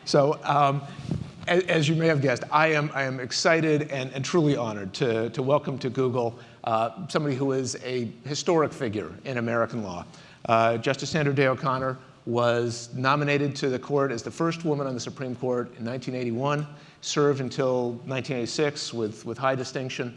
So, as you may have guessed, I am excited and truly honored to welcome to Google somebody who is a historic figure in American law. Justice Sandra Day O'Connor was nominated to the court as the first woman on the Supreme Court in 1981, served until 1986 with high distinction.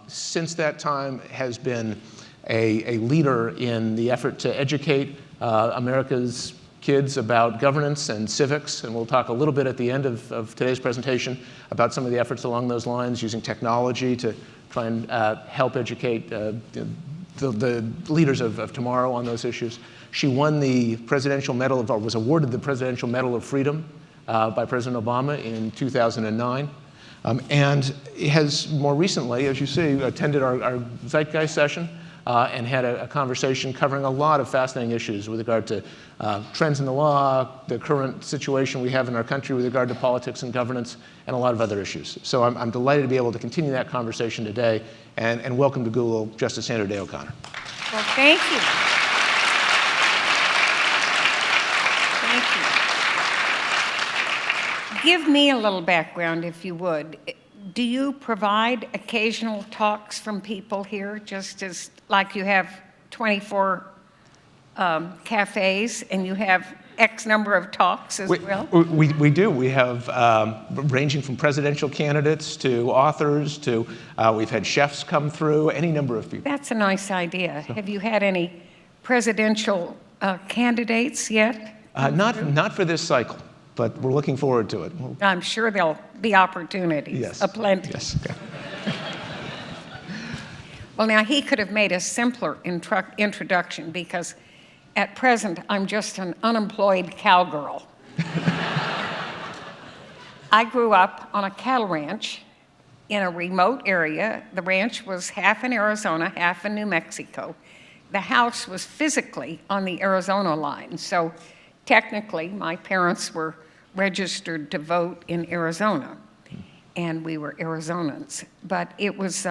Since that time has been a leader in the effort to educate America's kids about governance and civics, and we'll talk a little bit at the end of today's presentation about some of the efforts along those lines, using technology to try and help educate the leaders of tomorrow on those issues. She won the Presidential Medal of, or was awarded the Presidential Medal of Freedom by President Obama in 2009. And has more recently, as you see, attended our Zeitgeist session and had a conversation covering a lot of fascinating issues with regard to trends in the law, the current situation we have in our country with regard to politics and governance, and a lot of other issues. So I'm delighted to be able to continue that conversation today, and welcome to Google, Justice Sandra Day O'Connor. Well, thank you. Thank you. Give me a little background, if you would. Do you provide occasional talks from people here, just as like you have 24 cafes and you have X number of talks as well? We do. We have ranging from presidential candidates to authors to we've had chefs come through, any number of people. That's a nice idea. So, have you had any presidential candidates yet? Not for this cycle, but we're looking forward to it. I'm sure there'll be opportunities, yes, aplenty. Yes. Okay. Well, now, he could have made a simpler introduction, because at present, I'm just an unemployed cowgirl. I grew up on a cattle ranch in a remote area. The ranch was half in Arizona, half in New Mexico. The house was physically on the Arizona line, so technically, my parents were registered to vote in Arizona, and we were Arizonans. But it was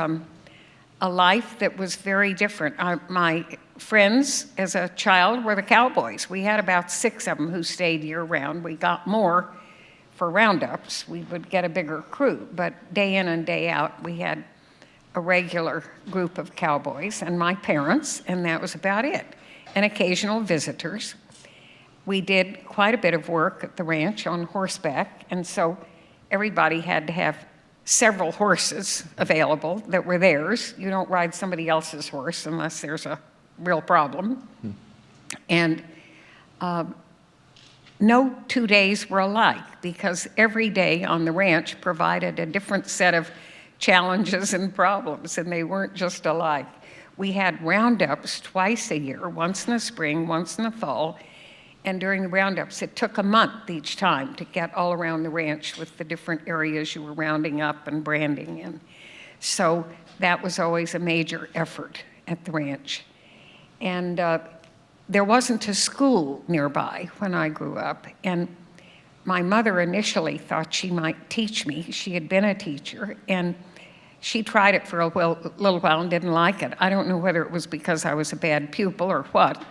a life that was very different. My friends as a child were the cowboys. We had about 6 of them who stayed year-round. We got more for roundups. We would get a bigger crew, but day in and day out, we had a regular group of cowboys and my parents, and that was about it, and occasional visitors. We did quite a bit of work at the ranch on horseback, and so everybody had to have several horses available that were theirs. You don't ride somebody else's horse unless there's a real problem. And no 2 days were alike, because every day on the ranch provided a different set of challenges and problems, and they weren't just alike. We had roundups twice a year, once in the spring, once in the fall. And during the roundups, it took a month each time to get all around the ranch with the different areas you were rounding up and branding in. So that was always a major effort at the ranch. And there wasn't a school nearby when I grew up. And my mother initially thought she might teach me. She had been a teacher, and she tried it for a little while and didn't like it. I don't know whether it was because I was a bad pupil or what,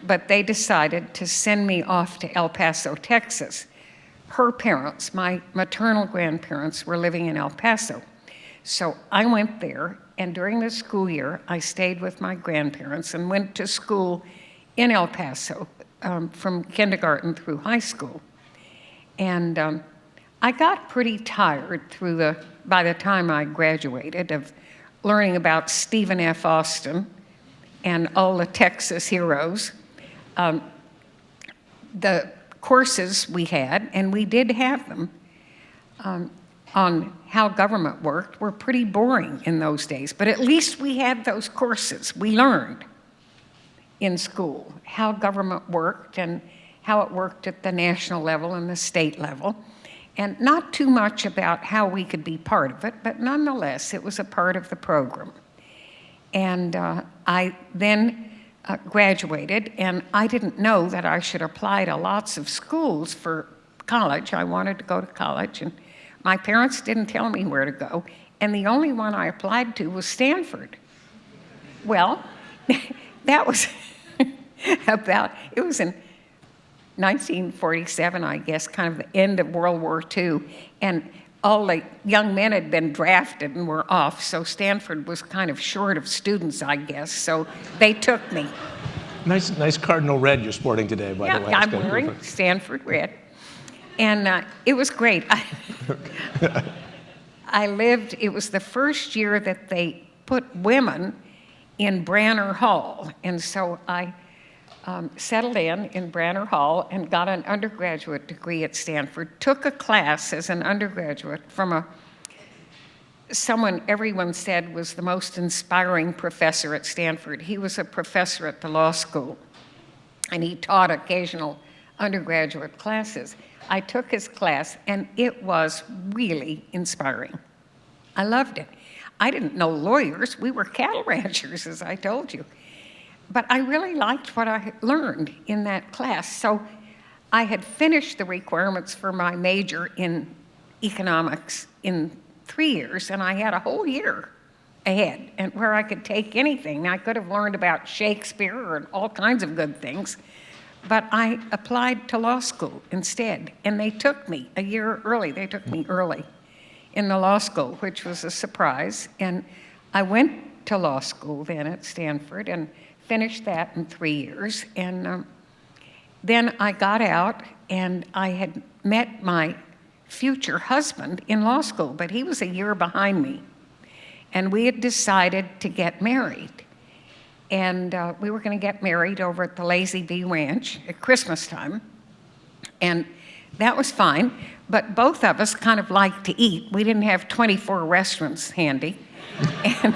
but they decided to send me off to El Paso, Texas. Her parents, my maternal grandparents, were living in El Paso. So I went there, and during the school year, I stayed with my grandparents and went to school in El Paso from kindergarten through high school. And I got pretty tired by the time I graduated, of learning about Stephen F. Austin and all the Texas heroes. The courses we had, and we did have them, on how government worked were pretty boring in those days, but at least we had those courses. We learned in school how government worked and how it worked at the national level and the state level, and not too much about how we could be part of it, but nonetheless, it was a part of the program. And I then graduated, and I didn't know that I should apply to lots of schools for college. I wanted to go to college, and my parents didn't tell me where to go, and the only one I applied to was Stanford. Well, that was it was in 1947, I guess, kind of the end of World War II, and all the young men had been drafted and were off, so Stanford was kind of short of students, I guess, so they took me. Nice cardinal red you're sporting today, by the way. I'm wearing Stanford red. And it was great. I lived, it was the first year that they put women in Branner Hall, and so I settled in Branner Hall and got an undergraduate degree at Stanford, took a class as an undergraduate from someone everyone said was the most inspiring professor at Stanford. He was a professor at the law school, and he taught occasional undergraduate classes. I took his class, and it was really inspiring. I loved it. I didn't know lawyers. We were cattle ranchers, as I told you. But I really liked what I learned in that class. So I had finished the requirements for my major in economics in 3 years, and I had a whole year ahead and where I could take anything. I could have learned about Shakespeare and all kinds of good things, but I applied to law school instead, and they took me a year early. They took me early in the law school, which was a surprise. And I went to law school then at Stanford and finished that in 3 years. And then I got out, and I had met my future husband in law school, but he was a year behind me. And we had decided to get married. And we were going to get married over at the Lazy Bee Ranch at Christmas time. And that was fine, but both of us kind of liked to eat. We didn't have 24 restaurants handy. And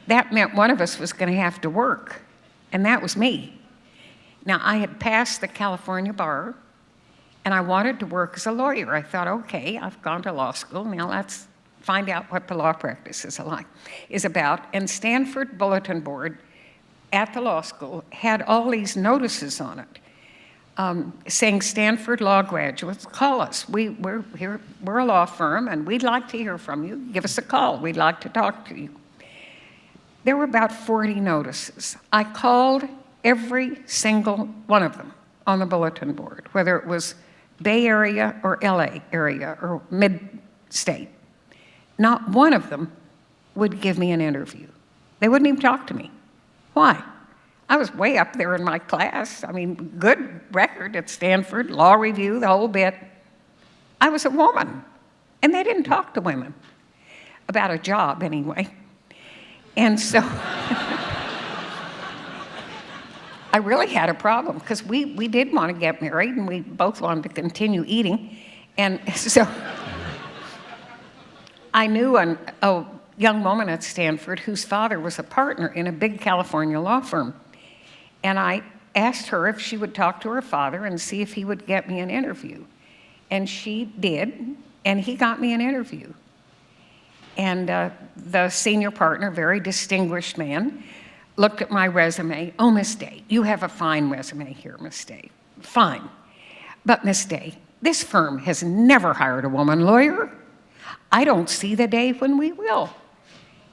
that meant one of us was going to have to work, and that was me. Now, I had passed the California bar, and I wanted to work as a lawyer. I thought, okay, I've gone to law school, now let's find out what the law practice is about. And Stanford Bulletin Board at the law school had all these notices on it saying, Stanford law graduates, call us. We're here, we're a law firm, and we'd like to hear from you. Give us a call. We'd like to talk to you. There were about 40 notices. I called every single one of them on the bulletin board, whether it was Bay Area or LA area or mid-state. Not one of them would give me an interview. They wouldn't even talk to me. Why? I was way up there in my class. I mean, good record at Stanford, law review, the whole bit. I was a woman, and they didn't talk to women about a job anyway. And so I really had a problem because we did want to get married, and we both wanted to continue eating. And so I knew a young woman at Stanford whose father was a partner in a big California law firm. And I asked her if she would talk to her father and see if he would get me an interview. And she did, and he got me an interview. And the senior partner, very distinguished man, looked at my resume. Oh, Miss Day, you have a fine resume here, Miss Day. Fine. But Miss Day, this firm has never hired a woman lawyer. I don't see the day when we will.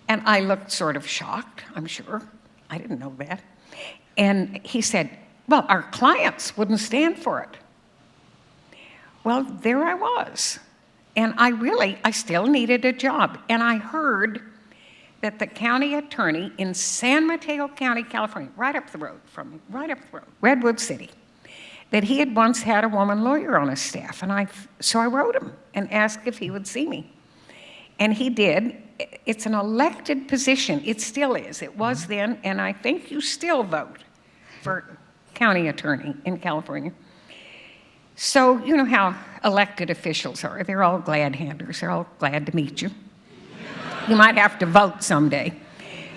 And I looked sort of shocked, I'm sure. I didn't know that. And he said, well, our clients wouldn't stand for it. Well, there I was. And I still needed a job. And I heard that the county attorney in San Mateo County, California, right up the road from me, Redwood City, that he had once had a woman lawyer on his staff. And so I wrote him and asked if he would see me. And he did. It's an elected position. It still is. It was then, and I think you still vote for county attorney in California. So you know how elected officials are. They're all glad-handers. They're all glad to meet you. You might have to vote someday.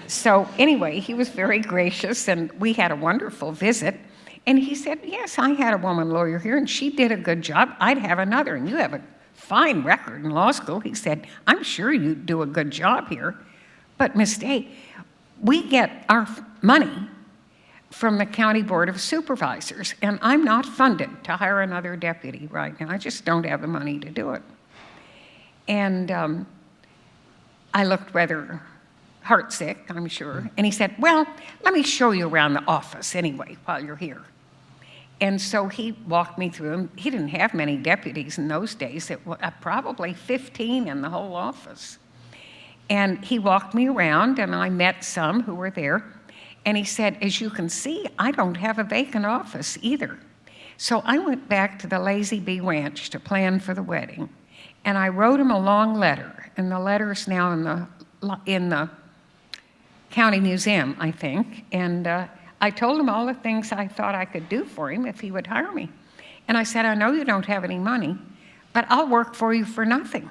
So anyway, he was very gracious, and we had a wonderful visit. And he said, yes, I had a woman lawyer here, and she did a good job. I'd have another, and you have a fine record in law school. He said, I'm sure you do a good job here. But Miss Day, we get our money from the County Board of Supervisors, and I'm not funded to hire another deputy right now. I just don't have the money to do it. And I looked rather heartsick, I'm sure. And he said, well, let me show you around the office anyway while you're here. And so he walked me through, and he didn't have many deputies in those days. It was probably 15 in the whole office. And he walked me around, and I met some who were there. And he said, as you can see, I don't have a vacant office either. So I went back to the Lazy Bee Ranch to plan for the wedding. And I wrote him a long letter. And the letter's now in the county museum, I think. And I told him all the things I thought I could do for him if he would hire me. And I said, I know you don't have any money, but I'll work for you for nothing.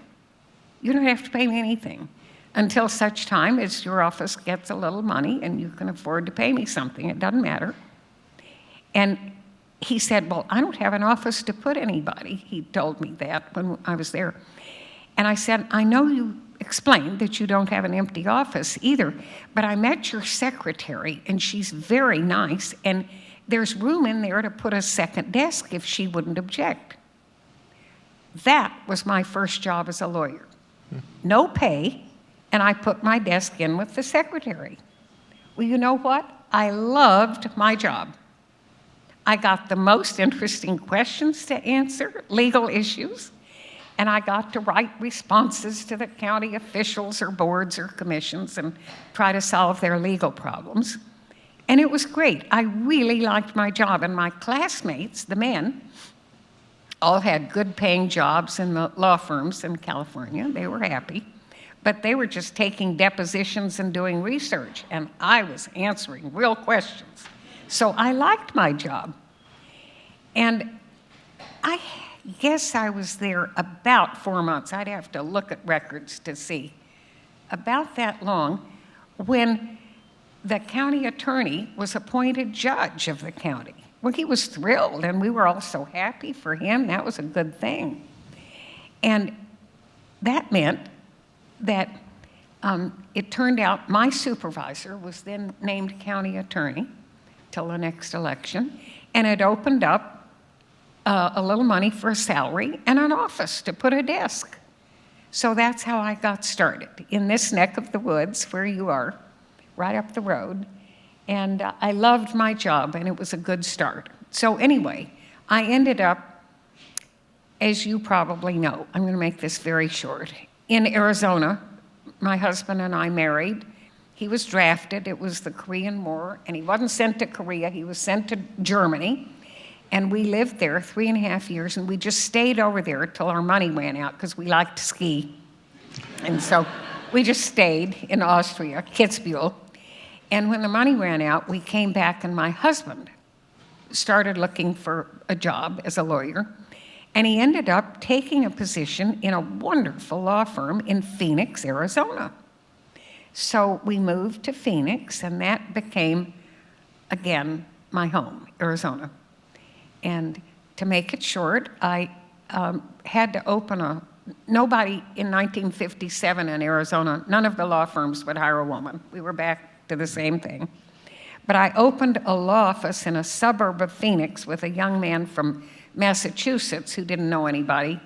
You don't have to pay me anything until such time as your office gets a little money and you can afford to pay me something. It doesn't matter. And he said, well, I don't have an office to put anybody. He told me that when I was there. And I said, I know you explained that you don't have an empty office either, but I met your secretary, and she's very nice, and there's room in there to put a second desk if she wouldn't object. That was my first job as a lawyer. No pay, and I put my desk in with the secretary. Well, you know what? I loved my job. I got the most interesting questions to answer, legal issues, and I got to write responses to the county officials or boards or commissions and try to solve their legal problems. And it was great. I really liked my job, and my classmates, the men, all had good paying jobs in the law firms in California. They were happy, but they were just taking depositions and doing research, and I was answering real questions. So I liked my job. And I guess I was there about 4 months. I'd have to look at records to see. About that long, when the county attorney was appointed judge of the county. Well, he was thrilled, and we were all so happy for him. That was a good thing. And that meant that it turned out my supervisor was then named county attorney till the next election, and it opened up a little money for a salary and an office to put a desk. So that's how I got started, in this neck of the woods where you are, right up the road. And I loved my job, and it was a good start. So anyway, I ended up, as you probably know, I'm going to make this very short, in Arizona. My husband and I married. He was drafted. It was the Korean War, and he wasn't sent to Korea. He was sent to Germany. And we lived there 3.5 years, and we just stayed over there till our money ran out because we liked to ski. And so we just stayed in Austria, Kitzbühel. And when the money ran out, we came back, and my husband started looking for a job as a lawyer. And he ended up taking a position in a wonderful law firm in Phoenix, Arizona. So we moved to Phoenix, and that became, again, my home, Arizona. And to make it short, I had to open nobody in 1957 in Arizona, none of the law firms would hire a woman. We were back to the same thing. But I opened a law office in a suburb of Phoenix with a young man from Massachusetts who didn't know anybody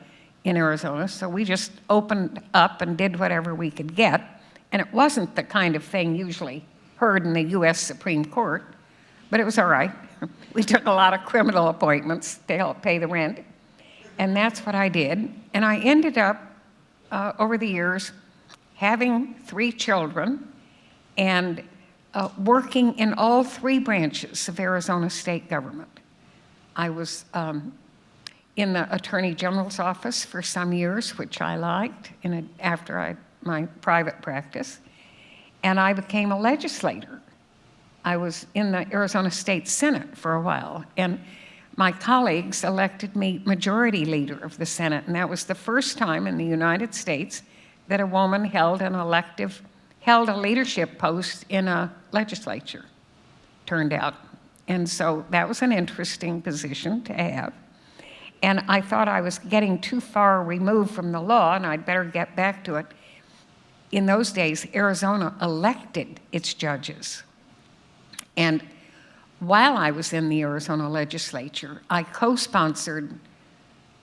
in Arizona. So we just opened up and did whatever we could get. And it wasn't the kind of thing usually heard in the US Supreme Court, but it was all right. We took a lot of criminal appointments to help pay the rent, and that's what I did. And I ended up, over the years, having 3 children and working in all 3 branches of Arizona state government. I was in the Attorney General's office for some years, which I liked, after my private practice, and I became a legislator. I was in the Arizona State Senate for a while, and my colleagues elected me majority leader of the Senate, and that was the first time in the United States that a woman held a leadership post in a legislature, turned out. And so that was an interesting position to have. And I thought I was getting too far removed from the law, and I'd better get back to it. In those days, Arizona elected its judges. And while I was in the Arizona legislature, I co-sponsored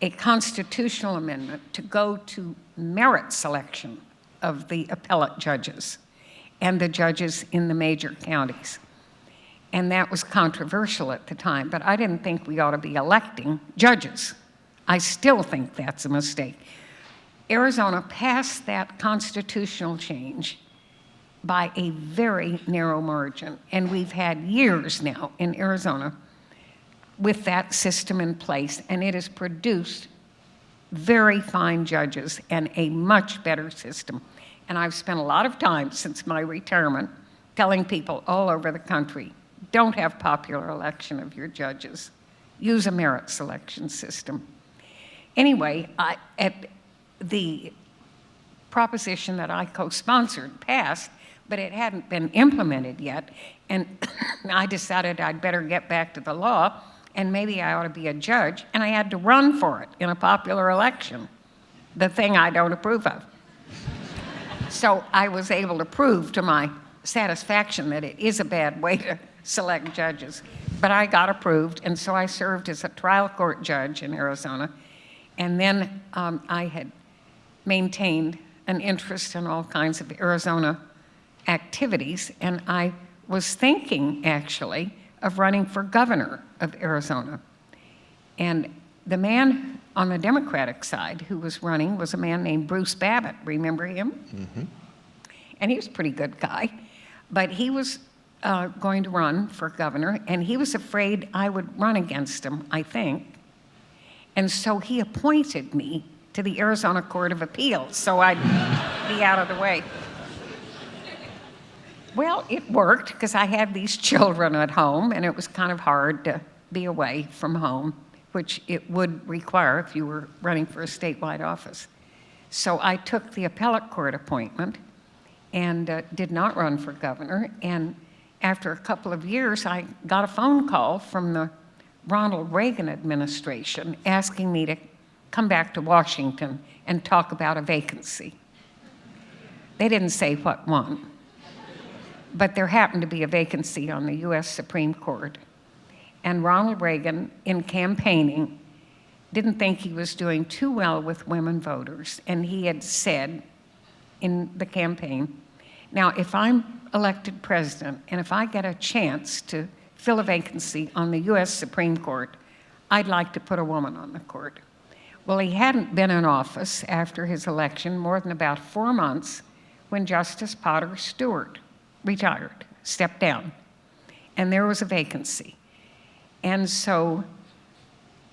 a constitutional amendment to go to merit selection of the appellate judges and the judges in the major counties. And that was controversial at the time, but I didn't think we ought to be electing judges. I still think that's a mistake. Arizona passed that constitutional change by a very narrow margin, and we've had years now in Arizona with that system in place, and it has produced very fine judges and a much better system. And I've spent a lot of time since my retirement telling people all over the country, don't have popular election of your judges. Use a merit selection system. Anyway, the proposition that I co-sponsored passed, but it hadn't been implemented yet. And I decided I'd better get back to the law, and maybe I ought to be a judge. And I had to run for it in a popular election, the thing I don't approve of. So I was able to prove to my satisfaction that it is a bad way to select judges. But I got approved, and so I served as a trial court judge in Arizona. And then I had maintained an interest in all kinds of Arizona activities, and I was thinking, actually, of running for governor of Arizona. And the man on the Democratic side who was running was a man named Bruce Babbitt. Remember him? Mm-hmm. And he was a pretty good guy. But he was going to run for governor, and he was afraid I would run against him, I think. And so he appointed me to the Arizona Court of Appeals so I'd be out of the way. Well, it worked because I had these children at home, and it was kind of hard to be away from home, which it would require if you were running for a statewide office. So I took the appellate court appointment and did not run for governor. And after a couple of years, I got a phone call from the Ronald Reagan administration asking me to come back to Washington and talk about a vacancy. They didn't say what one, but there happened to be a vacancy on the US Supreme Court. And Ronald Reagan, in campaigning, didn't think he was doing too well with women voters. And he had said in the campaign, now, if I'm elected president and if I get a chance to fill a vacancy on the US Supreme Court, I'd like to put a woman on the court. Well, he hadn't been in office after his election more than about 4 months when Justice Potter Stewart retired, stepped down, and there was a vacancy. And so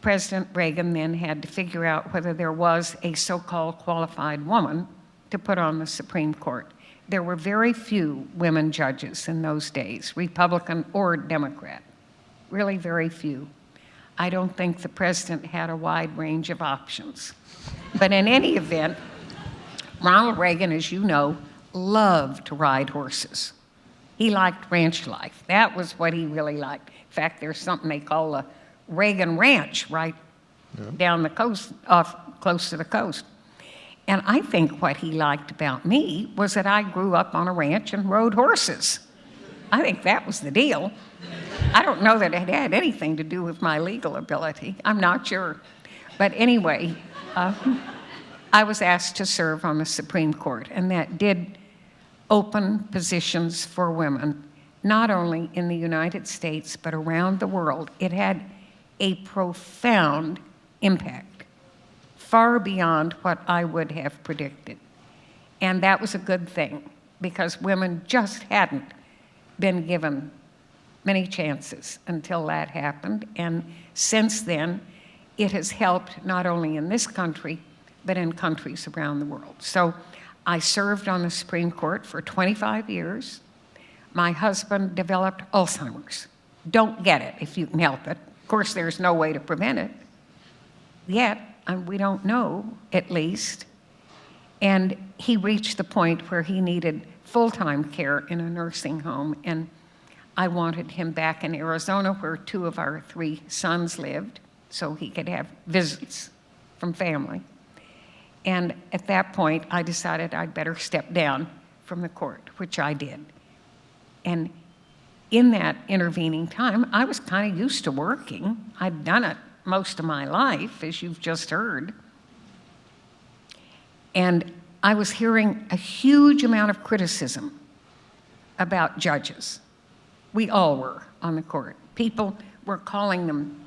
President Reagan then had to figure out whether there was a so-called qualified woman to put on the Supreme Court. There were very few women judges in those days, Republican or Democrat, really very few. I don't think the president had a wide range of options. But in any event, Ronald Reagan, as you know, loved to ride horses. He liked ranch life. That was what he really liked. In fact, there's something they call a Reagan Ranch right down the coast, close to the coast. And I think what he liked about me was that I grew up on a ranch and rode horses. I think that was the deal. I don't know that it had anything to do with my legal ability. I'm not sure. But anyway, I was asked to serve on the Supreme Court, and that did open positions for women, not only in the United States, but around the world. It had a profound impact, far beyond what I would have predicted. And that was a good thing, because women just hadn't been given many chances until that happened. And since then, it has helped not only in this country, but in countries around the world. So I served on the Supreme Court for 25 years. My husband developed Alzheimer's. Don't get it if you can help it. Of course, there's no way to prevent it yet. We don't know, at least. And he reached the point where he needed full-time care in a nursing home. And I wanted him back in Arizona, where 2 of our 3 sons lived, so he could have visits from family. And at that point, I decided I'd better step down from the court, which I did. And in that intervening time, I was kind of used to working. I'd done it most of my life, as you've just heard. And I was hearing a huge amount of criticism about judges. We all were on the court. People were calling them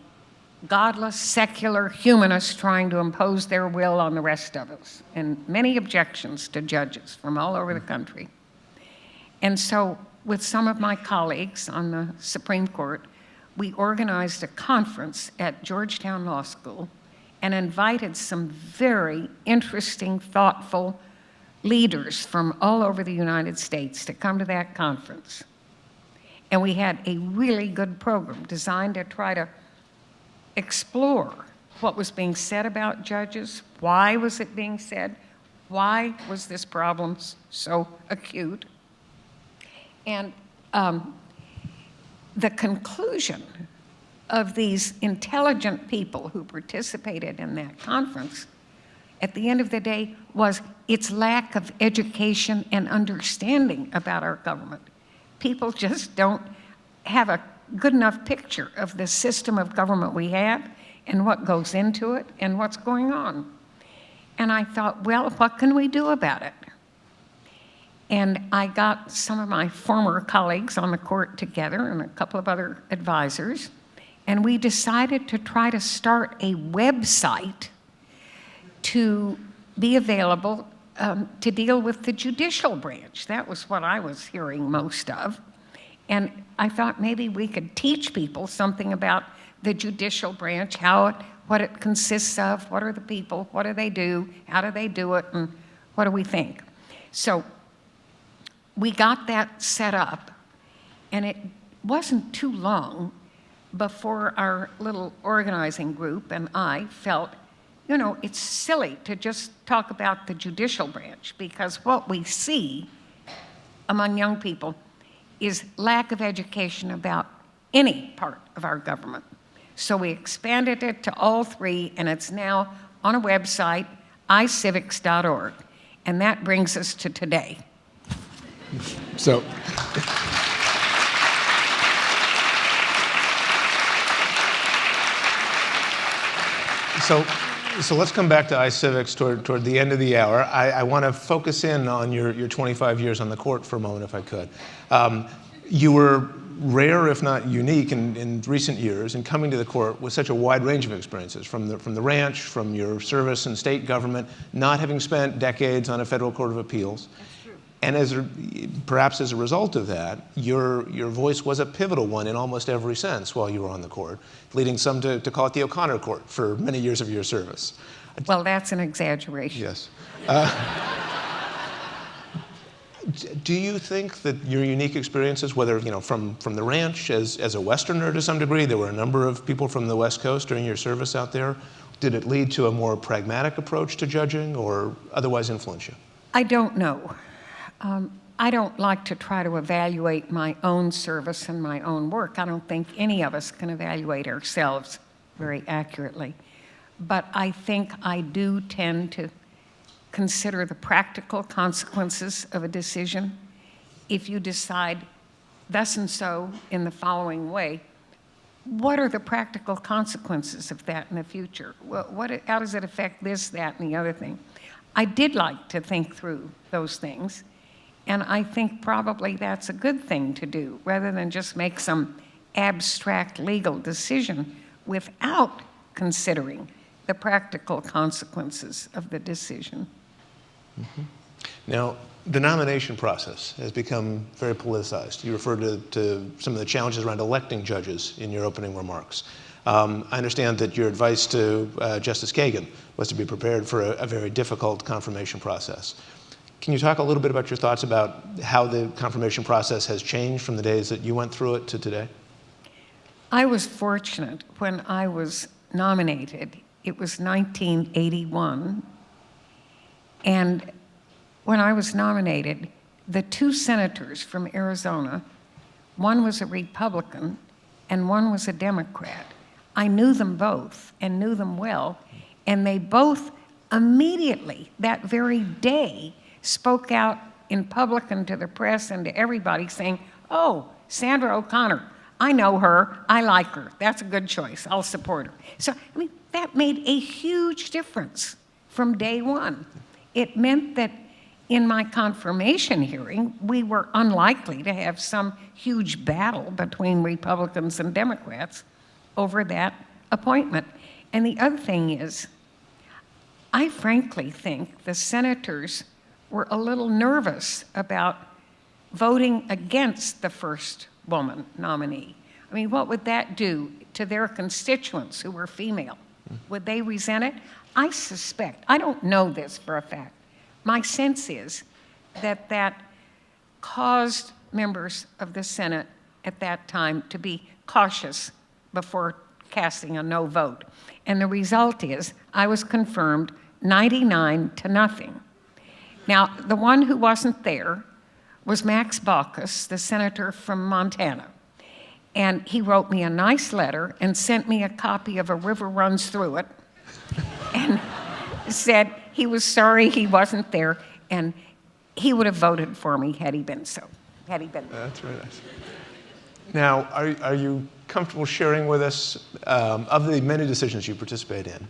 godless, secular humanists trying to impose their will on the rest of us, and many objections to judges from all over the country. And so with some of my colleagues on the Supreme Court, we organized a conference at Georgetown Law School and invited some very interesting, thoughtful leaders from all over the United States to come to that conference. And we had a really good program designed to try to explore what was being said about judges, why was it being said, why was this problem so acute. And the conclusion of these intelligent people who participated in that conference at the end of the day was its lack of education and understanding about our government. People just don't have a good enough picture of the system of government we have and what goes into it and what's going on. And I thought, well, what can we do about it? And I got some of my former colleagues on the court together and a couple of other advisors, and we decided to try to start a website to be available to deal with the judicial branch. That was what I was hearing most of. And I thought maybe we could teach people something about the judicial branch, what it consists of, what are the people, what do they do, how do they do it, and what do we think? So we got that set up, and it wasn't too long before our little organizing group and I felt, you know, it's silly to just talk about the judicial branch, because what we see among young people is lack of education about any part of our government. So we expanded it to all three, and it's now on a website, iCivics.org. And that brings us to today. So let's come back to iCivics toward the end of the hour. I want to focus in on your 25 years on the court for a moment, if I could. You were rare, if not unique, in recent years in coming to the court with such a wide range of experiences, from the ranch, from your service in state government, not having spent decades on a federal court of appeals. And perhaps as a result of that, your voice was a pivotal one in almost every sense while you were on the court, leading some to call it the O'Connor court for many years of your service. Well, that's an exaggeration. Yes. Do you think that your unique experiences, whether from the ranch as a Westerner to some degree, there were a number of people from the West Coast during your service out there, did it lead to a more pragmatic approach to judging or otherwise influence you? I don't know. I don't like to try to evaluate my own service and my own work. I don't think any of us can evaluate ourselves very accurately. But I think I do tend to consider the practical consequences of a decision. If you decide thus and so in the following way, what are the practical consequences of that in the future? How does it affect this, that, and the other thing? I did like to think through those things. And I think probably that's a good thing to do, rather than just make some abstract legal decision without considering the practical consequences of the decision. Mm-hmm. Now, the nomination process has become very politicized. You referred to some of the challenges around electing judges in your opening remarks. I understand that your advice to Justice Kagan was to be prepared for a very difficult confirmation process. Can you talk a little bit about your thoughts about how the confirmation process has changed from the days that you went through it to today? I was fortunate when I was nominated. It was 1981. And when I was nominated, the two senators from Arizona, one was a Republican and one was a Democrat. I knew them both and knew them well, and they both immediately, that very day, spoke out in public and to the press and to everybody saying, oh, Sandra O'Connor, I know her, I like her, that's a good choice, I'll support her. So, I mean, that made a huge difference from day one. It meant that in my confirmation hearing, we were unlikely to have some huge battle between Republicans and Democrats over that appointment. And the other thing is, I frankly think the senators were a little nervous about voting against the first woman nominee. I mean, what would that do to their constituents who were female? Would they resent it? I suspect, I don't know this for a fact, my sense is that that caused members of the Senate at that time to be cautious before casting a no vote. And the result is I was confirmed 99-0. Now, the one who wasn't there was Max Baucus, the senator from Montana. And he wrote me a nice letter and sent me a copy of A River Runs Through It and said he was sorry he wasn't there and he would have voted for me had he been so. That's very nice. Now, are you comfortable sharing with us, of the many decisions you participate in,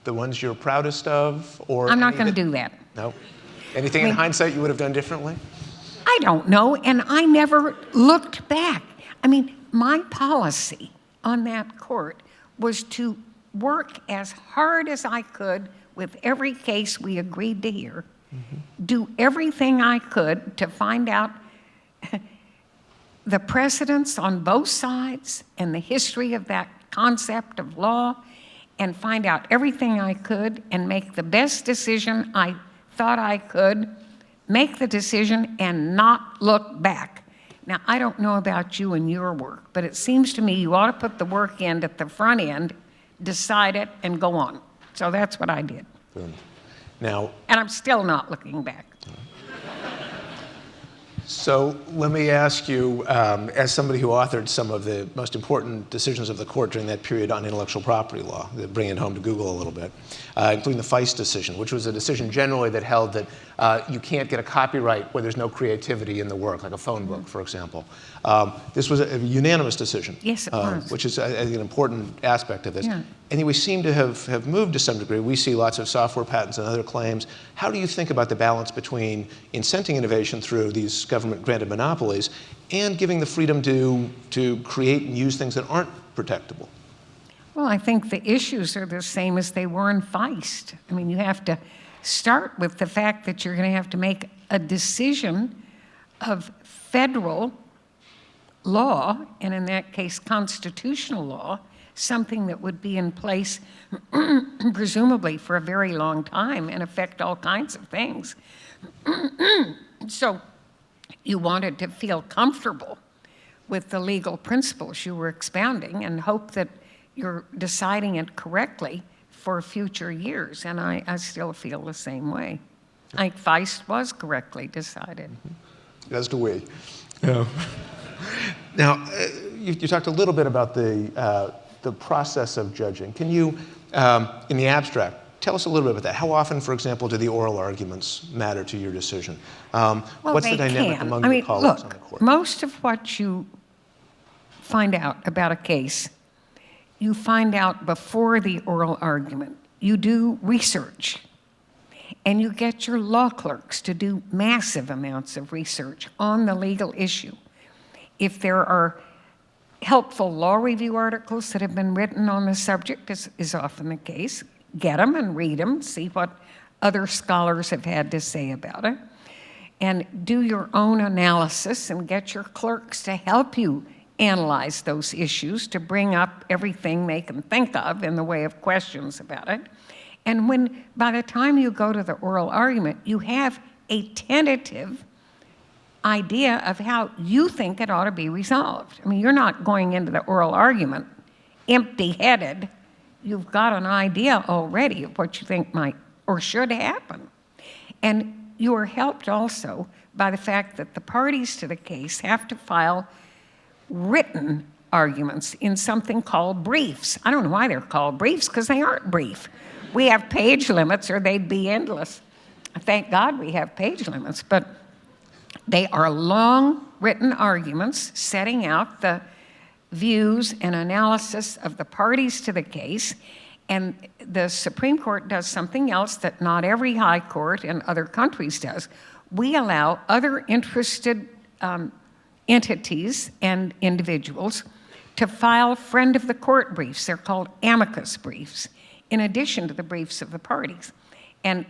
the ones you're proudest of? Or I'm not going to do that. No? Anything in hindsight you would have done differently? I don't know, and I never looked back. I mean, my policy on that court was to work as hard as I could with every case we agreed to hear, do everything I could to find out the precedents on both sides and the history of that concept of law, and find out everything I could and make the best decision I thought I could, make the decision and not look back. Now, I don't know about you and your work, but it seems to me you ought to put the work in at the front end, decide it, and go on. So that's what I did. Good. Now, and I'm still not looking back. So let me ask you, as somebody who authored some of the most important decisions of the court during that period on intellectual property law, bring it home to Google a little bit, including the Feist decision, which was a decision generally that held that you can't get a copyright where there's no creativity in the work, like a phone book, for example. This was a unanimous decision. Yes, it was. Which is, I think, an important aspect of this. Yeah. And we seem to have moved to some degree. We see lots of software patents and other claims. How do you think about the balance between incenting innovation through these government-granted monopolies and giving the freedom to create and use things that aren't protectable? Well, I think the issues are the same as they were in Feist. I mean, you have to start with the fact that you're going to have to make a decision of federal law, and in that case, constitutional law, something that would be in place presumably for a very long time and affect all kinds of things. So you wanted to feel comfortable with the legal principles you were expounding and hope that you're deciding it correctly for future years, and I still feel the same way. I think Feist was correctly decided. As do we. Yeah. Now, you talked a little bit about the process of judging. Can you, in the abstract, tell us a little bit about that? How often, for example, do the oral arguments matter to your decision? What's the dynamic among your colleagues on the court? Most of what you find out about a case, you find out before the oral argument. You do research, and you get your law clerks to do massive amounts of research on the legal issue. If there are helpful law review articles that have been written on the subject, as is often the case, get them and read them, see what other scholars have had to say about it, and do your own analysis and get your clerks to help you analyze those issues, to bring up everything they can think of in the way of questions about it. And when, by the time you go to the oral argument, you have a tentative idea of how you think it ought to be resolved. I mean, you're not going into the oral argument empty-headed. You've got an idea already of what you think might or should happen. And you are helped also by the fact that the parties to the case have to file written arguments in something called briefs. I don't know why they're called briefs, because they aren't brief. We have page limits or they'd be endless. Thank God we have page limits, but they are long written arguments setting out the views and analysis of the parties to the case, And the Supreme Court does something else that not every high court in other countries does. We allow other interested entities and individuals to file friend of the court briefs. They're called amicus briefs, in addition to the briefs of the parties. And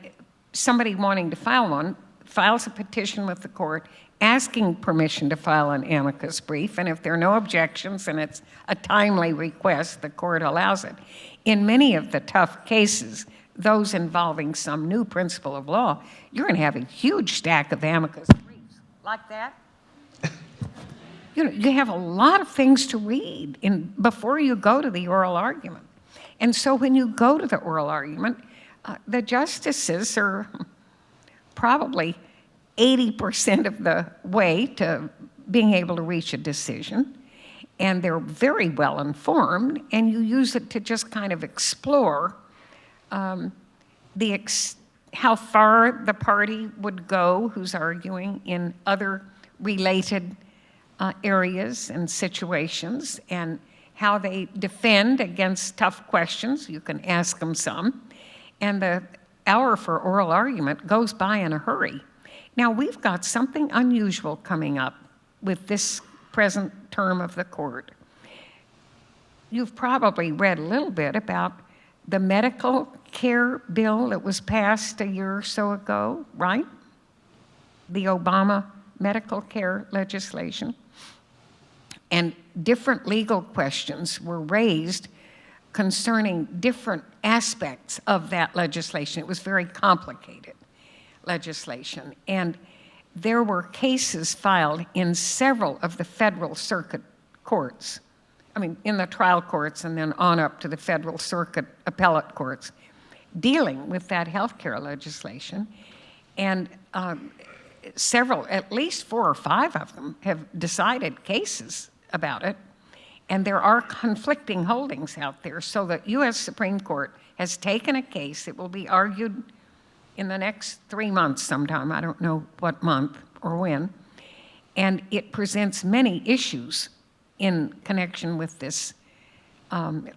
somebody wanting to file one files a petition with the court asking permission to file an amicus brief, and if there are no objections and it's a timely request, the court allows it. In many of the tough cases, those involving some new principle of law, you're going to have a huge stack of amicus briefs like that. You have a lot of things to read before you go to the oral argument. And so when you go to the oral argument, the justices are probably 80% of the way to being able to reach a decision, and they're very well informed, and you use it to just kind of explore how far the party would go who's arguing in other related areas and situations, and how they defend against tough questions. You can ask them some. And the hour for oral argument goes by in a hurry. Now, we've got something unusual coming up with this present term of the court. You've probably read a little bit about the medical care bill that was passed a year or so ago, right? The Obama medical care legislation. And different legal questions were raised concerning different aspects of that legislation. It was very complicated legislation. And there were cases filed in several of the federal circuit courts. I mean, in the trial courts and then on up to the federal circuit appellate courts, dealing with that healthcare legislation. And several, at least 4 or 5 of them, have decided cases about it. And there are conflicting holdings out there. So the U.S. Supreme Court has taken a case. It will be argued in the next 3 months sometime. I don't know what month or when. And it presents many issues in connection with this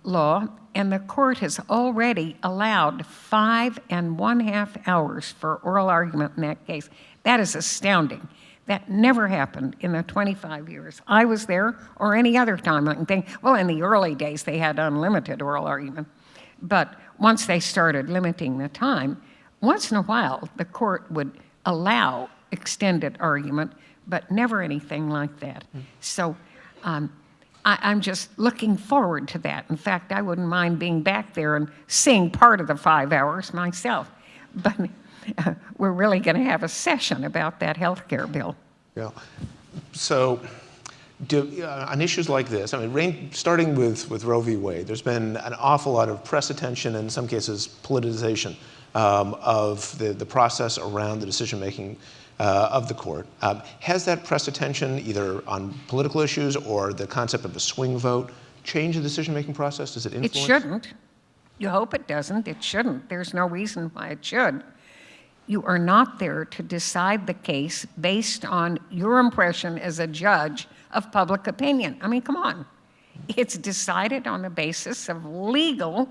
law. And the court has already allowed 5.5 hours for oral argument in that case. That is astounding. That never happened in the 25 years I was there or any other time. I can think, well, in the early days, they had unlimited oral argument. But once they started limiting the time, once in a while, the court would allow extended argument, but never anything like that. So I'm just looking forward to that. In fact, I wouldn't mind being back there and seeing part of the 5 hours myself. But we're really going to have a session about that health care bill. Yeah. So on issues like this, I mean, starting with Roe v. Wade, there's been an awful lot of press attention and in some cases politicization of the process around the decision-making of the court. Has that press attention, either on political issues or the concept of a swing vote, changed the decision-making process? Does it influence? It shouldn't. You hope it doesn't. It shouldn't. There's no reason why it should. You are not there to decide the case based on your impression as a judge of public opinion. I mean, come on. It's decided on the basis of legal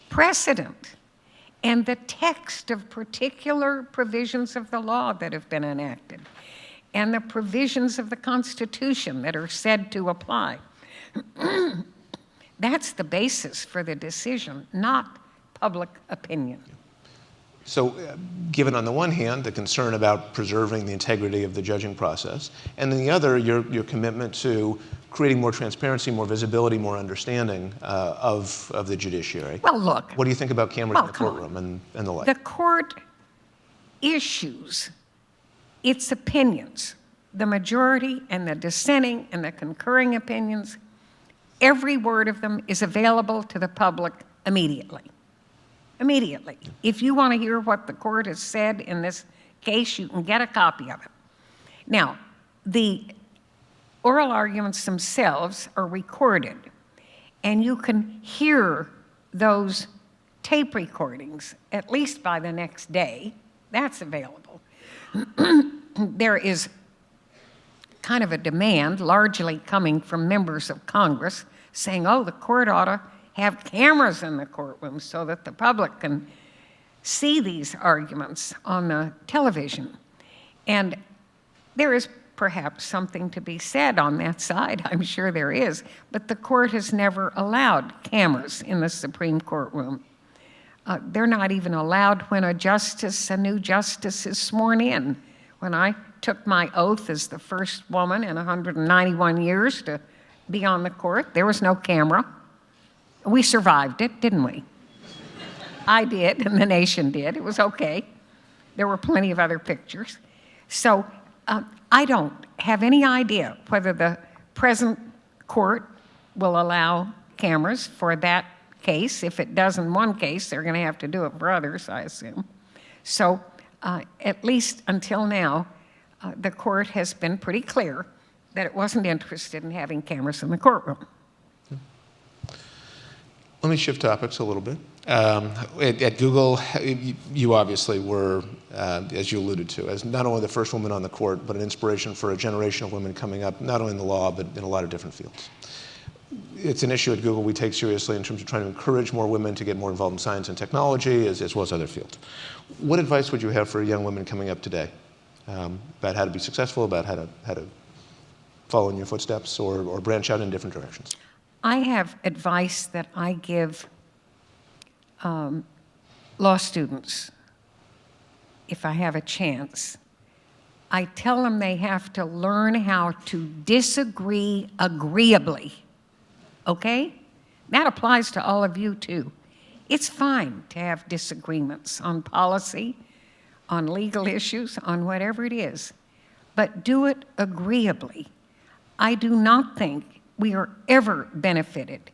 precedent and the text of particular provisions of the law that have been enacted and the provisions of the Constitution that are said to apply. That's the basis for the decision, not public opinion. So given on the one hand the concern about preserving the integrity of the judging process, and on the other your commitment to creating more transparency, more visibility, more understanding of the judiciary. Well, look. What do you think about cameras in the courtroom and the like? The court issues its opinions, the majority and the dissenting and the concurring opinions. Every word of them is available to the public immediately. Immediately. If you want to hear what the court has said in this case, you can get a copy of it. Now, the oral arguments themselves are recorded, and you can hear those tape recordings at least by the next day. That's available. There is kind of a demand, largely coming from members of Congress, saying, oh, the court ought to have cameras in the courtroom so that the public can see these arguments on the television. And there is perhaps something to be said on that side. I'm sure there is. But the court has never allowed cameras in the Supreme Court room. They're not even allowed when a new justice is sworn in. When I took my oath as the first woman in 191 years to be on the court, there was no camera. We survived it, didn't we? I did, and the nation did. It was okay. There were plenty of other pictures. So I don't have any idea whether the present court will allow cameras for that case. If it does in one case, they're going to have to do it for others, I assume. So at least until now, the court has been pretty clear that it wasn't interested in having cameras in the courtroom. Let me shift topics a little bit. At Google, you obviously were, as you alluded to, as not only the first woman on the court, but an inspiration for a generation of women coming up, not only in the law, but in a lot of different fields. It's an issue at Google we take seriously in terms of trying to encourage more women to get more involved in science and technology, as well as other fields. What advice would you have for young women coming up today about how to be successful, about how to follow in your footsteps or branch out in different directions? I have advice that I give law students if I have a chance. I tell them they have to learn how to disagree agreeably, okay? That applies to all of you too. It's fine to have disagreements on policy, on legal issues, on whatever it is, but do it agreeably. I do not think we are ever benefited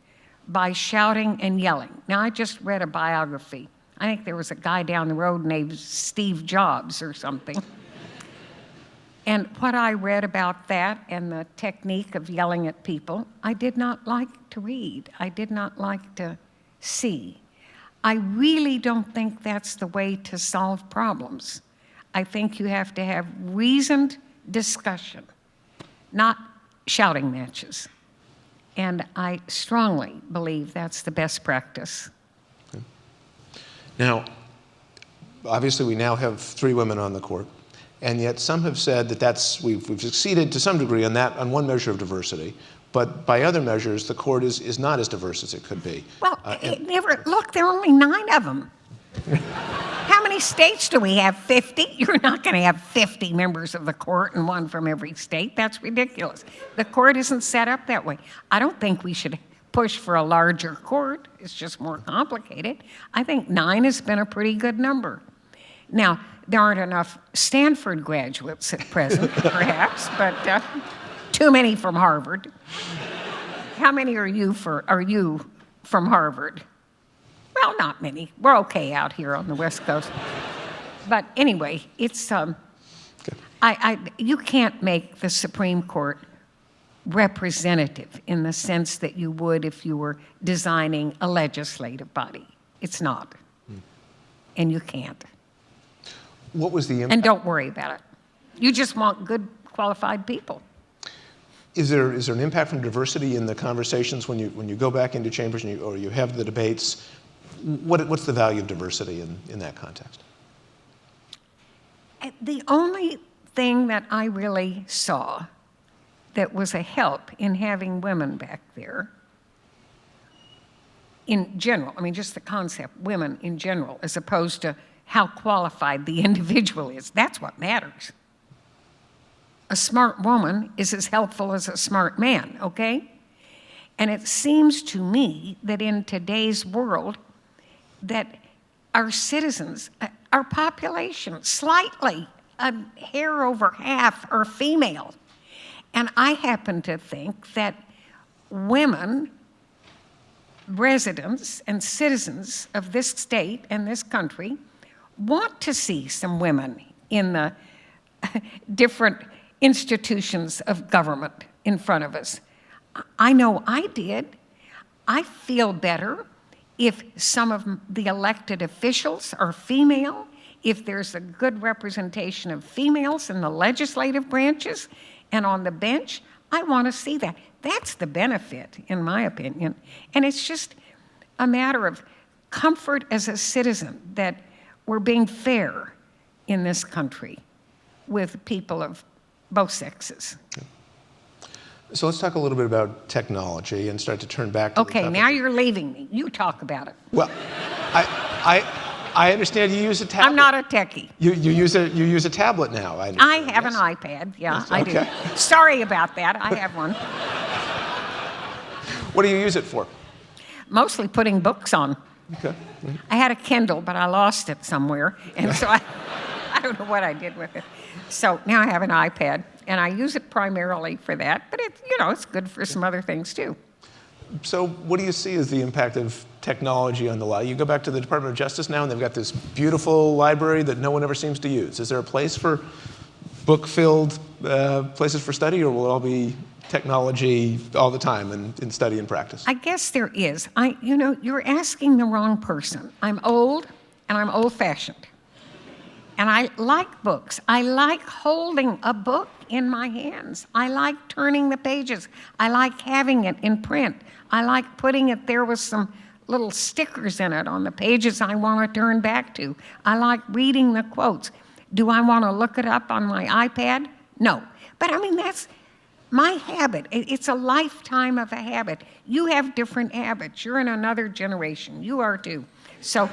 by shouting and yelling. Now, I just read a biography. I think there was a guy down the road named Steve Jobs or something. And what I read about that and the technique of yelling at people, I did not like to read. I did not like to see. I really don't think that's the way to solve problems. I think you have to have reasoned discussion, not shouting matches. And I strongly believe that's the best practice. Okay. Now, obviously we now have 3 women on the court, and yet some have said that we've succeeded to some degree on one measure of diversity, but by other measures, the court is not as diverse as it could be. Well, look, there are only 9 of them. How many states do we have? 50? You're not going to have 50 members of the court and one from every state. That's ridiculous. The court isn't set up that way. I don't think we should push for a larger court. It's just more complicated. I think 9 has been a pretty good number. Now, there aren't enough Stanford graduates at present, perhaps, but too many from Harvard. How many are you from Harvard? Well, not many. We're okay out here on the West Coast. But anyway, it's you can't make the Supreme Court representative in the sense that you would if you were designing a legislative body. It's not. And you can't. What was the impact? And don't worry about it. You just want good, qualified people. Is there an impact from diversity in the conversations when you go back into chambers or you have the debates? What's the value of diversity in that context? The only thing that I really saw that was a help in having women back there, in general, I mean, just the concept, women in general, as opposed to how qualified the individual is. That's what matters. A smart woman is as helpful as a smart man, okay? And it seems to me that in today's world, that our citizens, our population, slightly, a hair over half are female. And I happen to think that women, residents and citizens of this state and this country want to see some women in the different institutions of government in front of us. I know I did. I feel better if some of the elected officials are female, if there's a good representation of females in the legislative branches and on the bench. I want to see that. That's the benefit, in my opinion. And it's just, a matter of comfort as a citizen that we're being fair in this country with people of both sexes. So let's talk a little bit about technology and start to turn back to the Okay, topic. now you're leaving me. You talk about it. Well, I understand you use a tablet. I'm not a techie. You use a tablet now. I have yes? an iPad. Yeah, Yes, I okay. do. Sorry about that. I have one. What do you use it for? Mostly putting books on. Okay. I had a Kindle, but I lost it somewhere, and so I don't know what I did with it. So now I have an iPad, and I use it primarily for that, but it's good for some other things too. So what do you see as the impact of technology on the law? You go back to the Department of Justice now, and they've got this beautiful library that no one ever seems to use. Is there a place for book-filled places for study, or will it all be technology all the time in study and practice? I guess there is. You're asking the wrong person. I'm old, and I'm old-fashioned. And I like books. I like holding a book in my hands. I like turning the pages. I like having it in print. I like putting it there with some little stickers in it on the pages I want to turn back to. I like reading the quotes. Do I want to look it up on my iPad? No. But that's my habit. It's a lifetime of a habit. You have different habits. You're in another generation. You are too. So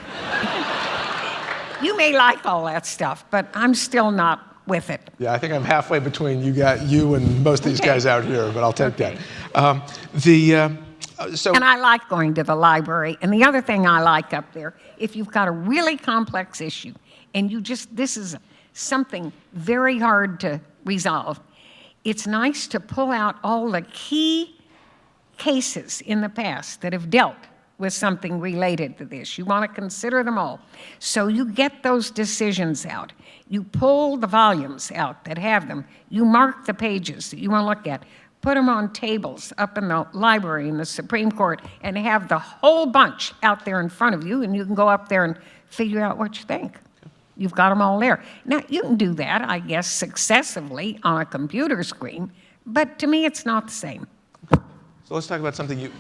you may like all that stuff, but I'm still not with it. Yeah, I think I'm halfway between you and most of these guys out here, but I'll take that. And I like going to the library. And the other thing I like up there, if you've got a really complex issue and this is something very hard to resolve, it's nice to pull out all the key cases in the past that have dealt with something related to this. You want to consider them all. So you get those decisions out. You pull the volumes out that have them. You mark the pages that you want to look at. Put them on tables up in the library in the Supreme Court and have the whole bunch out there in front of you, and you can go up there and figure out what you think. You've got them all there. Now, you can do that, I guess, successively on a computer screen, but to me, it's not the same. So let's talk about something you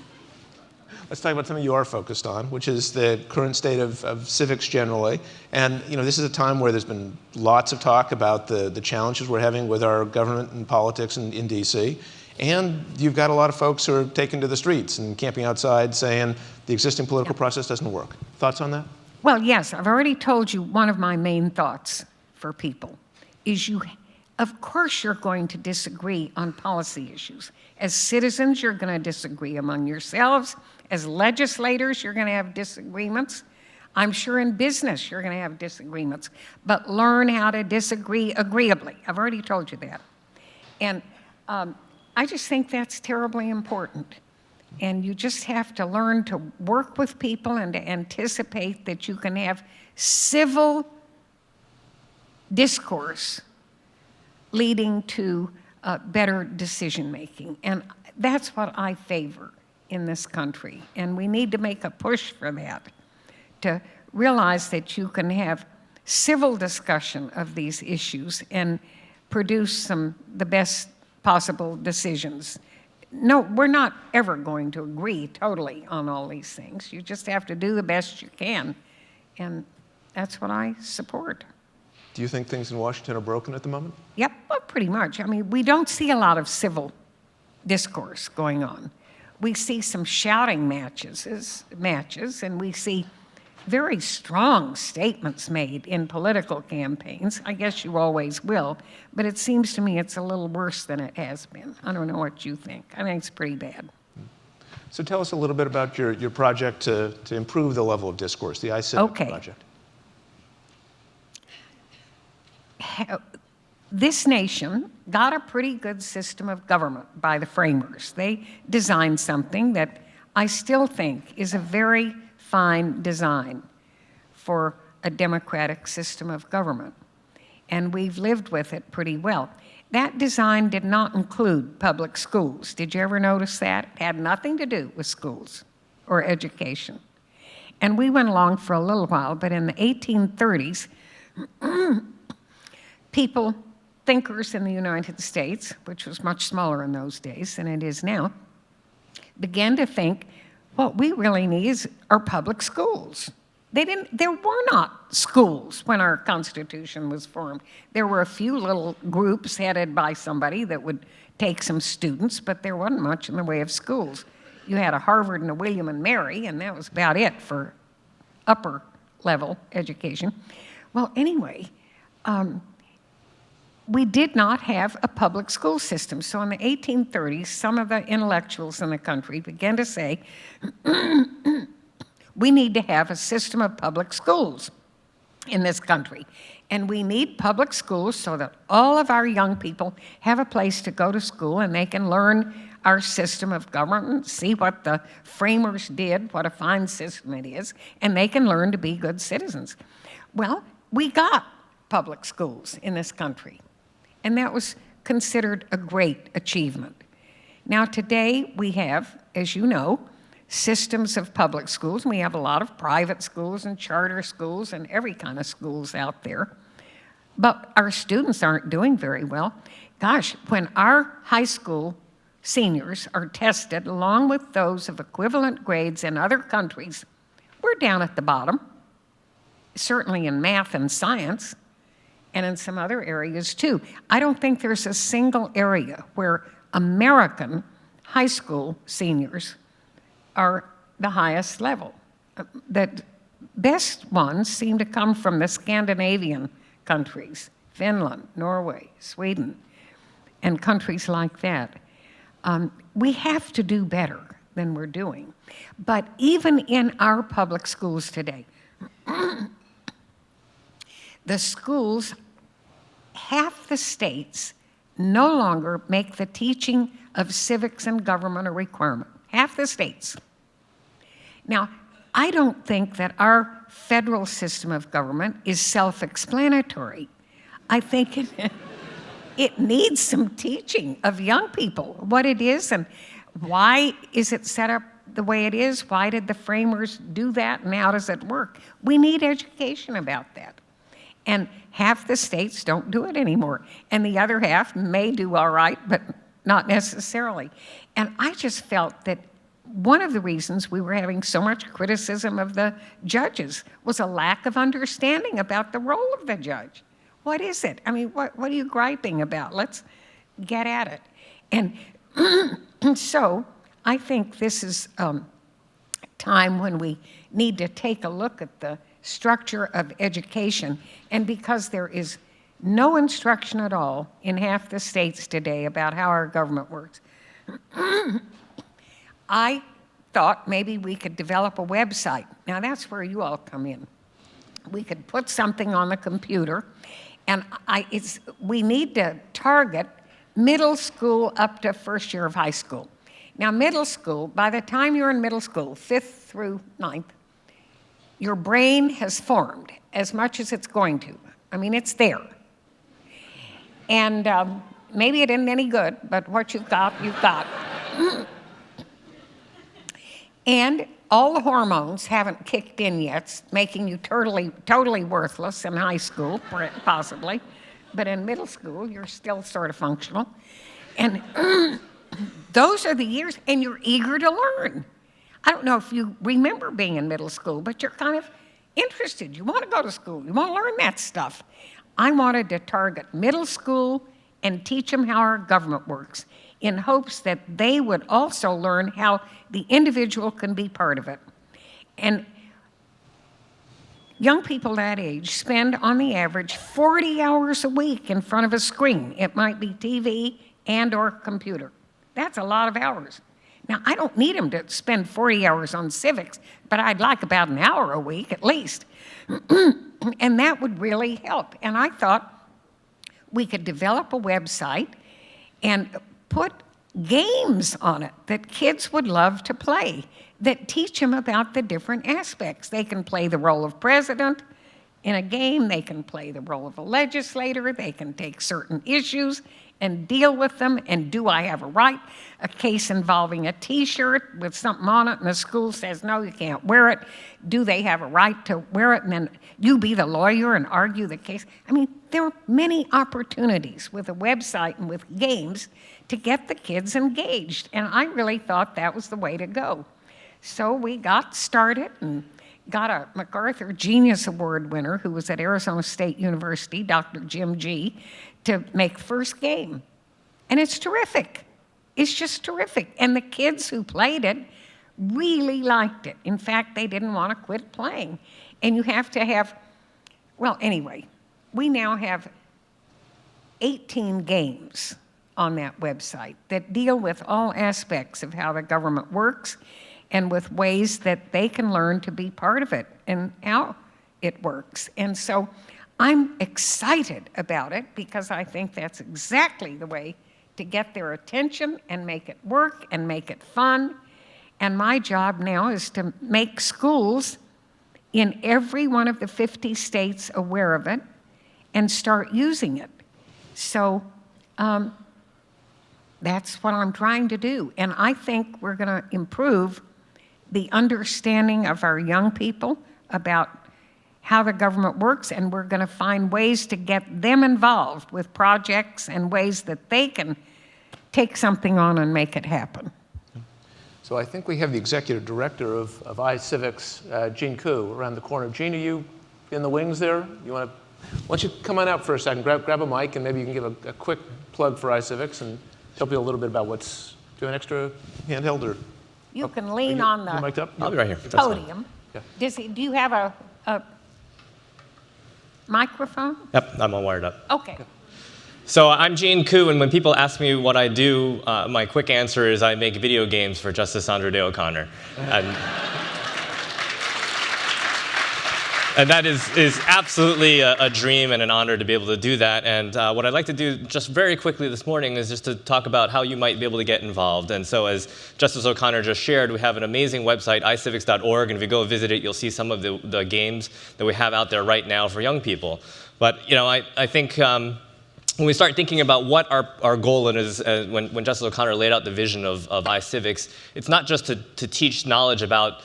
are focused on, which is the current state of civics generally. And this is a time where there's been lots of talk about the challenges we're having with our government and politics in D.C. And you've got a lot of folks who are taking to the streets and camping outside saying the existing political process doesn't work. Thoughts on that? Well, yes, I've already told you one of my main thoughts for people is of course you're going to disagree on policy issues. As citizens, you're going to disagree among yourselves. As legislators, you're going to have disagreements. I'm sure in business, you're going to have disagreements. But learn how to disagree agreeably. I've already told you that. And I just think that's terribly important. And you just have to learn to work with people and to anticipate that you can have civil discourse leading to better decision-making. And that's what I favor in this country. And we need to make a push for that, to realize that you can have civil discussion of these issues and produce the best possible decisions. No, we're not ever going to agree totally on all these things. You just have to do the best you can. And that's what I support. Do you think things in Washington are broken at the moment? Yep, well, pretty much. We don't see a lot of civil discourse going on. We see some shouting matches, and we see very strong statements made in political campaigns. I guess you always will, but it seems to me it's a little worse than it has been. I don't know what you think. I think it's pretty bad. So tell us a little bit about your project to improve the level of discourse, the iCivics project. This nation got a pretty good system of government by the framers. They designed something that I still think is a very fine design for a democratic system of government. And we've lived with it pretty well. That design did not include public schools. Did you ever notice that? It had nothing to do with schools or education. And we went along for a little while, but in the 1830s, thinkers in the United States, which was much smaller in those days than it is now, began to think what we really need are public schools. There were not schools when our Constitution was formed. There were a few little groups headed by somebody that would take some students, but there wasn't much in the way of schools. You had a Harvard and a William and Mary, and that was about it for upper level education. Well, anyway, we did not have a public school system. So in the 1830s, some of the intellectuals in the country began to say, we need to have a system of public schools in this country. And we need public schools so that all of our young people have a place to go to school and they can learn our system of government, see what the framers did, what a fine system it is, and they can learn to be good citizens. Well, we got public schools in this country, and that was considered a great achievement. Now today we have, as you know, systems of public schools. We have a lot of private schools and charter schools and every kind of schools out there. But our students aren't doing very well. Gosh, when our high school seniors are tested along with those of equivalent grades in other countries, we're down at the bottom, certainly in math and science, and in some other areas too. I don't think there's a single area where American high school seniors are the highest level. The best ones seem to come from the Scandinavian countries, Finland, Norway, Sweden, and countries like that. We have to do better than we're doing. But even in our public schools today, the schools, half the states no longer make the teaching of civics and government a requirement. Half the states. Now, I don't think that our federal system of government is self-explanatory. I think it needs some teaching of young people, what it is and why is it set up the way it is, why did the framers do that, and how does it work? We need education about that. And half the states don't do it anymore, and the other half may do all right, but not necessarily. And I just felt that one of the reasons we were having so much criticism of the judges was a lack of understanding about the role of the judge. What is it? I mean, what are you griping about? Let's get at it. And so I think this is a time when we need to take a look at the structure of education. And because there is no instruction at all in half the states today about how our government works, I thought maybe we could develop a website. Now that's where you all come in. We could put something on the computer, and we need to target middle school up to first year of high school. Now middle school, by the time you're in middle school, 5th through 9th, your brain has formed as much as it's going to. I mean, it's there. And maybe it isn't any good, but what you've got, you've got. And all the hormones haven't kicked in yet, making you totally worthless in high school, possibly. But in middle school, you're still sort of functional. And those are the years, and you're eager to learn. I don't know if you remember being in middle school, but you're kind of interested. You want to go to school. You want to learn that stuff. I wanted to target middle school and teach them how our government works, in hopes that they would also learn how the individual can be part of it. And young people that age spend, on the average, 40 hours a week in front of a screen. It might be TV and or computer. That's a lot of hours. Now, I don't need them to spend 40 hours on civics, but I'd like about an hour a week at least. And that would really help. And I thought we could develop a website and put games on it that kids would love to play, that teach them about the different aspects. They can play the role of president in a game, they can play the role of a legislator, they can take certain issues and deal with them, and do I have a right? A case involving a t-shirt with something on it and the school says, no, you can't wear it. Do they have a right to wear it? And then you be the lawyer and argue the case. I mean, there are many opportunities with a website and with games to get the kids engaged, and I really thought that was the way to go. So we got started and got a MacArthur Genius Award winner who was at Arizona State University, Dr. Jim G., to make first game. And it's terrific. It's just terrific. And the kids who played it really liked it. In fact, they didn't want to quit playing. And you have to have, well, anyway, we now have 18 games on that website that deal with all aspects of how the government works and with ways that they can learn to be part of it and how it works. And so I'm excited about it because I think that's exactly the way to get their attention and make it work and make it fun. And my job now is to make schools in every one of the 50 states aware of it and start using it. So that's what I'm trying to do. And I think we're going to improve the understanding of our young people about how the government works, and we're going to find ways to get them involved with projects and ways that they can take something on and make it happen. So I think we have the executive director of iCivics, Jean Koo, around the corner. Jean, are you in the wings there? Why don't you come on out for a second, grab a mic, and maybe you can give a quick plug for iCivics and tell people a little bit about what's, do you have an extra handheld or? You can lean on the mic'd up? I'll be right here. podium. Yeah. Do you have a microphone? Yep, I'm all wired up. Okay. So I'm Jean Koo, and when people ask me what I do, my quick answer is I make video games for Justice Sandra Day O'Connor. And that is absolutely a dream and an honor to be able to do that. And what I'd like to do just very quickly this morning is just to talk about how you might be able to get involved. And so as Justice O'Connor just shared, we have an amazing website, iCivics.org, and if you go visit it, you'll see some of the games that we have out there right now for young people. But I think when we start thinking about what our goal is, when Justice O'Connor laid out the vision of iCivics, it's not just to teach knowledge about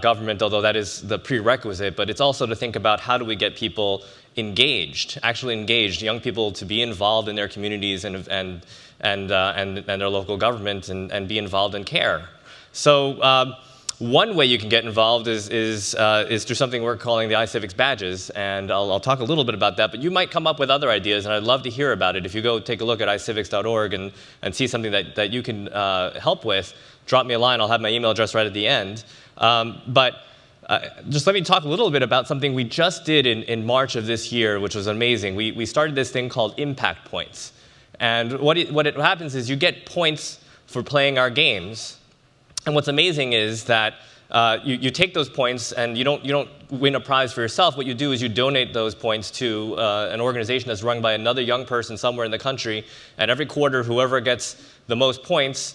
government, although that is the prerequisite, but it's also to think about how do we get people engaged, actually engaged, young people to be involved in their communities and their local government and be involved and care. So one way you can get involved is through something we're calling the iCivics badges, and I'll talk a little bit about that, but you might come up with other ideas, and I'd love to hear about it. If you go take a look at iCivics.org and see something that you can help with, drop me a line. I'll have my email address right at the end. Just let me talk a little bit about something we just did in March of this year, which was amazing. We started this thing called Impact Points. And what happens is you get points for playing our games. And what's amazing is that you take those points and you don't win a prize for yourself. What you do is you donate those points to an organization that's run by another young person somewhere in the country. And every quarter, whoever gets the most points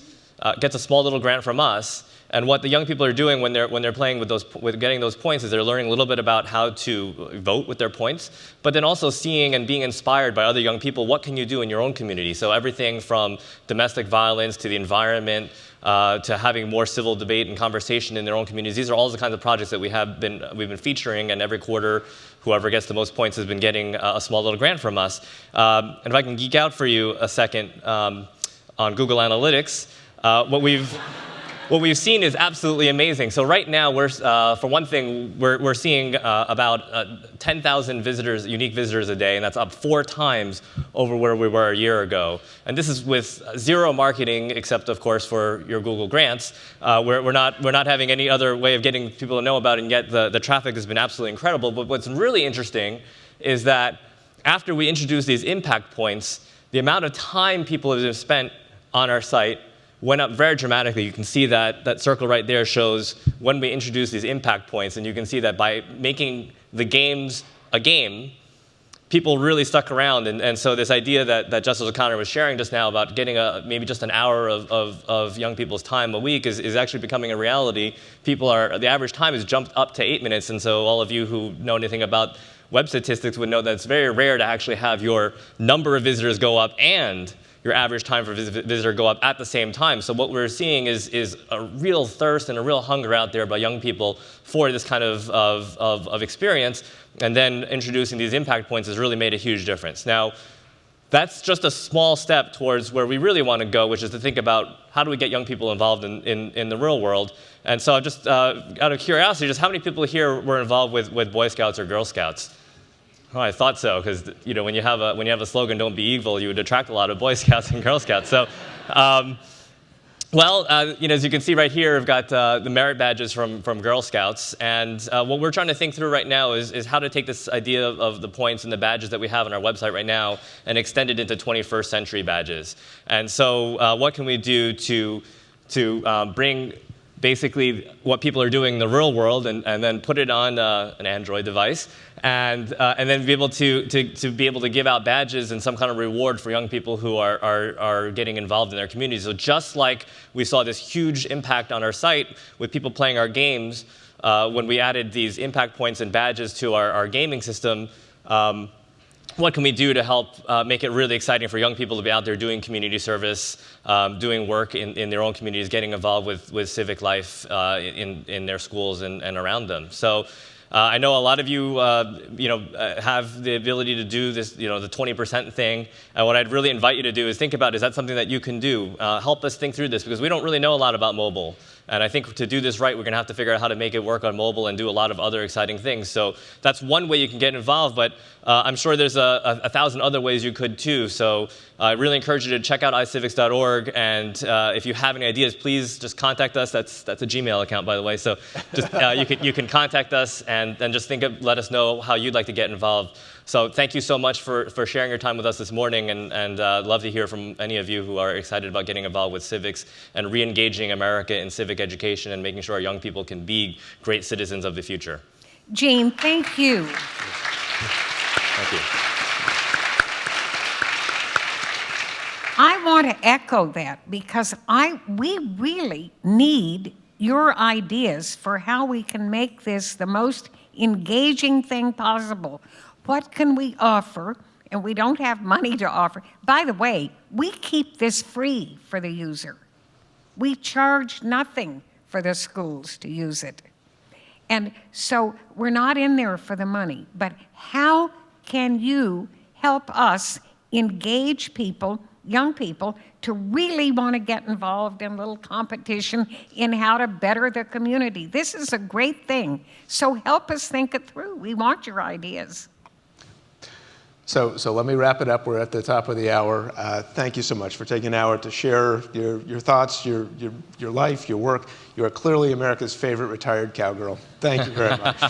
gets a small little grant from us. And what the young people are doing when they're playing with getting those points is they're learning a little bit about how to vote with their points, but then also seeing and being inspired by other young people. What can you do in your own community? So everything from domestic violence to the environment to having more civil debate and conversation in their own communities. These are all the kinds of projects that we've been featuring, and every quarter, whoever gets the most points has been getting a small little grant from us. And if I can geek out for you a second on Google Analytics, what we've seen is absolutely amazing. So right now, for one thing, we're seeing about 10,000 unique visitors a day, and that's up 4 times over where we were a year ago. And this is with zero marketing, except of course for your Google grants. We're not having any other way of getting people to know about it, and yet the traffic has been absolutely incredible. But what's really interesting is that after we introduced these impact points, the amount of time people have spent on our site went up very dramatically. You can see that circle right there shows when we introduced these impact points, and you can see that by making the games a game, people really stuck around. And so this idea that Justice O'Connor was sharing just now about getting maybe just an hour of young people's time a week is actually becoming a reality. The average time has jumped up to 8 minutes, and so all of you who know anything about web statistics would know that it's very rare to actually have your number of visitors go up and your average time for visitor go up at the same time. So what we're seeing is a real thirst and a real hunger out there by young people for this kind of experience. And then introducing these impact points has really made a huge difference. Now, that's just a small step towards where we really want to go, which is to think about how do we get young people involved in the real world. And so just out of curiosity, just how many people here were involved with Boy Scouts or Girl Scouts? Oh, I thought so, because when you have a slogan, "Don't be evil," you would attract a lot of Boy Scouts and Girl Scouts. So, as you can see right here, we've got the merit badges from Girl Scouts, and what we're trying to think through right now is how to take this idea of the points and the badges that we have on our website right now and extend it into 21st century badges. And so, what can we do to bring basically what people are doing in the real world and then put it on an Android device and then be able to be able to give out badges and some kind of reward for young people who are getting involved in their communities. So just like we saw this huge impact on our site with people playing our games when we added these impact points and badges to our gaming system, what can we do to help make it really exciting for young people to be out there doing community service, doing work in their own communities, getting involved with civic life in their schools and around them. So I know a lot of you, have the ability to do this, the 20% thing. And what I'd really invite you to do is think about, is that something that you can do? Help us think through this, because we don't really know a lot about mobile. And I think to do this right, we're going to have to figure out how to make it work on mobile and do a lot of other exciting things. So that's one way you can get involved, but I'm sure there's a thousand other ways you could too. So I really encourage you to check out iCivics.org, and if you have any ideas, please just contact us. That's a Gmail account, by the way. So just you can contact us and just let us know how you'd like to get involved. So thank you so much for sharing your time with us this morning, and love to hear from any of you who are excited about getting involved with civics and re-engaging America in civic education and making sure our young people can be great citizens of the future. Gene, thank you. Thank you. I want to echo that, because we really need your ideas for how we can make this the most engaging thing possible. What can we offer? And we don't have money to offer. By the way, we keep this free for the user. We charge nothing for the schools to use it. And so we're not in there for the money. But how can you help us engage people, young people, to really want to get involved in a little competition in how to better the community? This is a great thing. So help us think it through. We want your ideas. So let me wrap it up. We're at the top of the hour. Thank you so much for taking an hour to share your thoughts, your life, your work. You are clearly America's favorite retired cowgirl. Thank you very much.